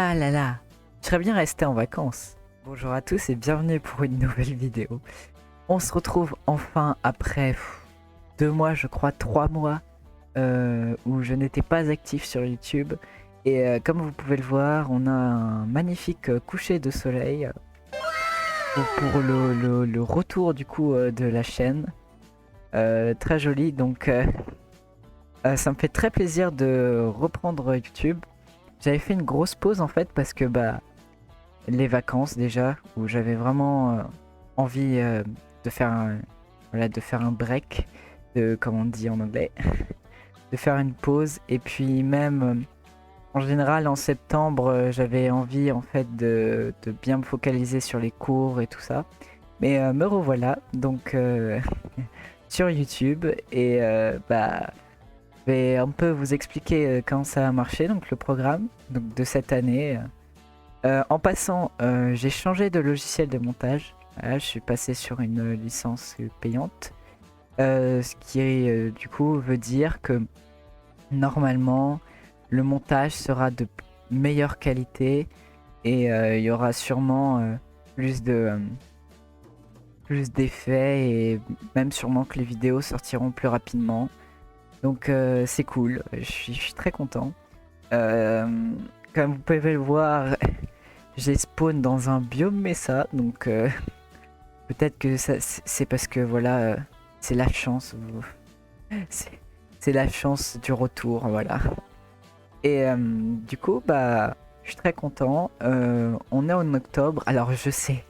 Ah là là, je serais bien resté en vacances. Bonjour à tous et bienvenue pour une nouvelle vidéo. On se retrouve enfin après 2 mois, je crois 3 mois, où je n'étais pas actif sur YouTube. Et comme vous pouvez le voir, on a un magnifique coucher de soleil pour le retour du coup de la chaîne. Très joli, donc ça me fait très plaisir de reprendre YouTube. J'avais fait une grosse pause en fait parce que les vacances déjà, où j'avais vraiment envie de faire voilà, de faire un break, comme on dit en anglais, de faire une pause. Et puis même, en général, en septembre, j'avais envie en fait de bien me focaliser sur les cours et tout ça. Mais me revoilà, donc sur YouTube, et je vais un peu vous expliquer comment ça a marché, donc le programme donc, de cette année. En passant, j'ai changé de logiciel de montage. Voilà, je suis passé sur une licence payante. Ce qui du coup veut dire que normalement le montage sera de meilleure qualité et il y aura sûrement plus de plus d'effets et même sûrement que les vidéos sortiront plus rapidement. Donc c'est cool, je suis très content. Euh, Comme vous pouvez le voir, j'ai spawn dans un biome Mesa, donc peut-être que c'est parce que voilà, c'est la chance, c'est c'est la chance du retour, voilà. Et du coup, je suis très content. On est en octobre, alors je sais,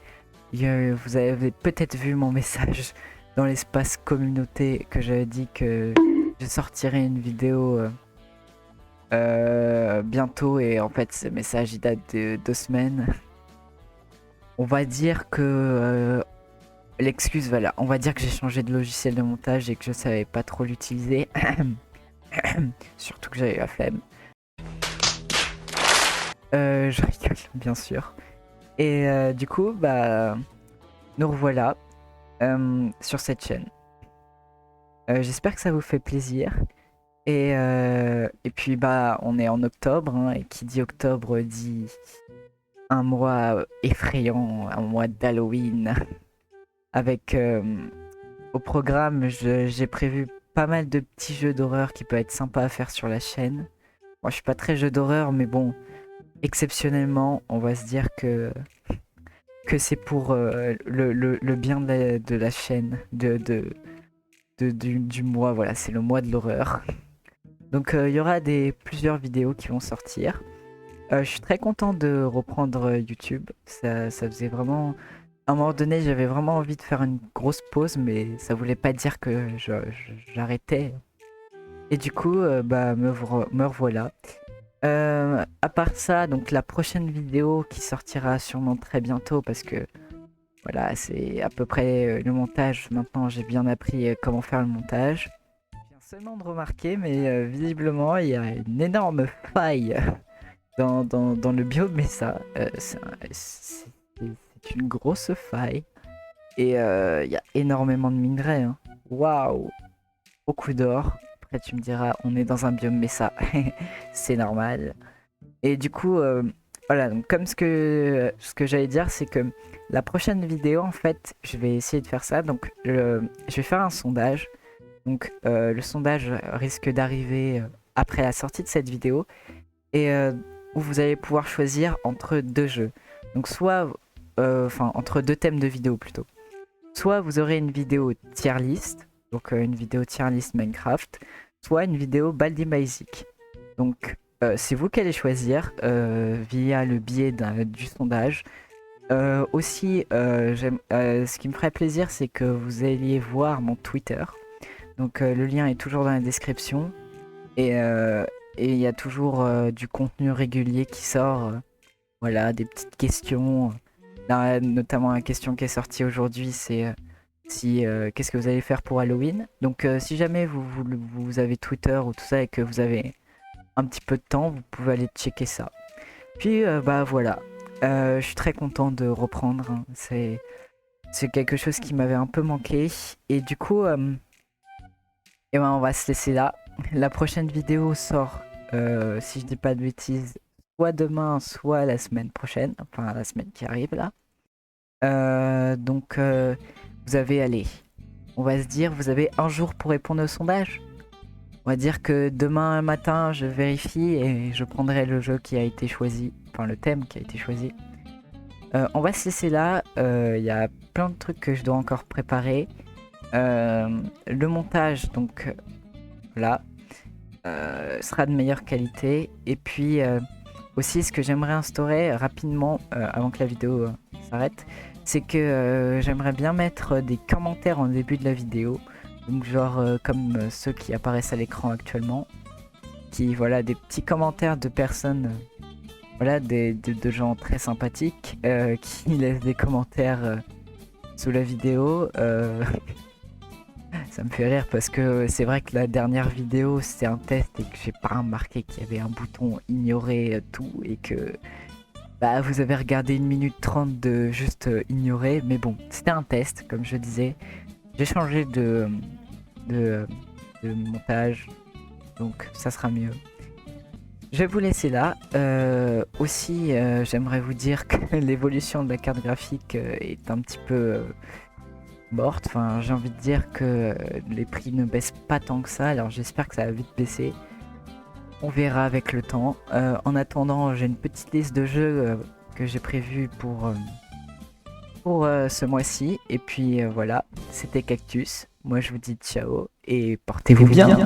vous avez peut-être vu mon message dans l'espace communauté que j'avais dit que je sortirais une vidéo bientôt, et en fait ce message il date de 2 semaines. On va dire que l'excuse, voilà, on va dire que j'ai changé de logiciel de montage et que je savais pas trop l'utiliser. Surtout que j'avais la flemme. Je rigole, bien sûr. Et du coup, nous revoilà sur cette chaîne. J'espère que ça vous fait plaisir. Et puis, on est en octobre, hein, et qui dit octobre dit un mois effrayant, un mois d'Halloween. Avec au programme, j'ai prévu pas mal de petits jeux d'horreur qui peuvent être sympas à faire sur la chaîne. Moi, je suis pas très jeu d'horreur, mais bon, exceptionnellement, on va se dire que c'est pour le bien de la chaîne, du mois. Voilà, c'est le mois de l'horreur. Donc, il y aura plusieurs vidéos qui vont sortir. Je suis très content de reprendre YouTube. Ça faisait vraiment. À un moment donné, j'avais vraiment envie de faire une grosse pause, mais ça voulait pas dire que j'arrêtais. Et du coup, me revoilà. À part ça, donc la prochaine vidéo qui sortira sûrement très bientôt, parce que voilà, c'est à peu près le montage. Maintenant, j'ai bien appris comment faire le montage. Je viens seulement de remarquer, mais visiblement, il y a une énorme faille dans le biome Mesa. C'est une grosse faille. Et il y a énormément de minerais, hein. Waouh! Beaucoup d'or. Après, tu me diras, on est dans un biome Mesa. C'est normal. Et du coup, voilà, donc comme ce que j'allais dire, c'est que la prochaine vidéo, en fait, je vais essayer de faire ça. Donc, je vais faire un sondage. Donc, le sondage risque d'arriver après la sortie de cette vidéo. Et où vous allez pouvoir choisir entre deux jeux. Donc, enfin, entre deux thèmes de vidéo plutôt. Soit vous aurez une vidéo tier list, donc une vidéo tier list Minecraft, soit une vidéo Baldi Basic. Donc c'est vous qui allez choisir via le biais du sondage. Aussi, ce qui me ferait plaisir, c'est que vous alliez voir mon Twitter. Donc le lien est toujours dans la description. Et il y a toujours du contenu régulier qui sort. Voilà, des petites questions. Là, notamment la question qui est sortie aujourd'hui, c'est si qu'est-ce que vous allez faire pour Halloween. Donc si jamais vous avez Twitter ou tout ça et que vous avez un petit peu de temps, vous pouvez aller checker ça. Puis voilà, je suis très content de reprendre, hein. C'est quelque chose qui m'avait un peu manqué. Et du coup, on va se laisser là. La prochaine vidéo sort, si je dis pas de bêtises, soit demain, soit la semaine prochaine, enfin la semaine qui arrive là. Donc vous avez, allez, on va se dire, vous avez un jour pour répondre au sondage. On va dire que demain matin, je vérifie et je prendrai le jeu qui a été choisi, enfin le thème qui a été choisi. On va se laisser là, il y a plein de trucs que je dois encore préparer. Le montage, donc là, sera de meilleure qualité. Et puis aussi, ce que j'aimerais instaurer rapidement, avant que la vidéo s'arrête, c'est que j'aimerais bien mettre des commentaires en début de la vidéo. Donc genre comme ceux qui apparaissent à l'écran actuellement. Qui, voilà, des petits commentaires de personnes, voilà, de gens très sympathiques qui laissent des commentaires sous la vidéo. Ça me fait rire parce que c'est vrai que la dernière vidéo c'était un test et que j'ai pas remarqué qu'il y avait un bouton ignorer tout et que bah, vous avez regardé 1 minute 30 de juste ignorer. Mais bon, c'était un test comme je disais. J'ai changé de, de montage donc ça sera mieux. Je vais vous laisser là. Aussi, j'aimerais vous dire que l'évolution de la carte graphique est un petit peu morte. Enfin, j'ai envie de dire que les prix ne baissent pas tant que ça. Alors j'espère que ça va vite baisser. On verra avec le temps. En attendant, j'ai une petite liste de jeux que j'ai prévu pour ce mois-ci. Et puis voilà, c'était Cactus. Moi je vous dis ciao et portez-vous bien.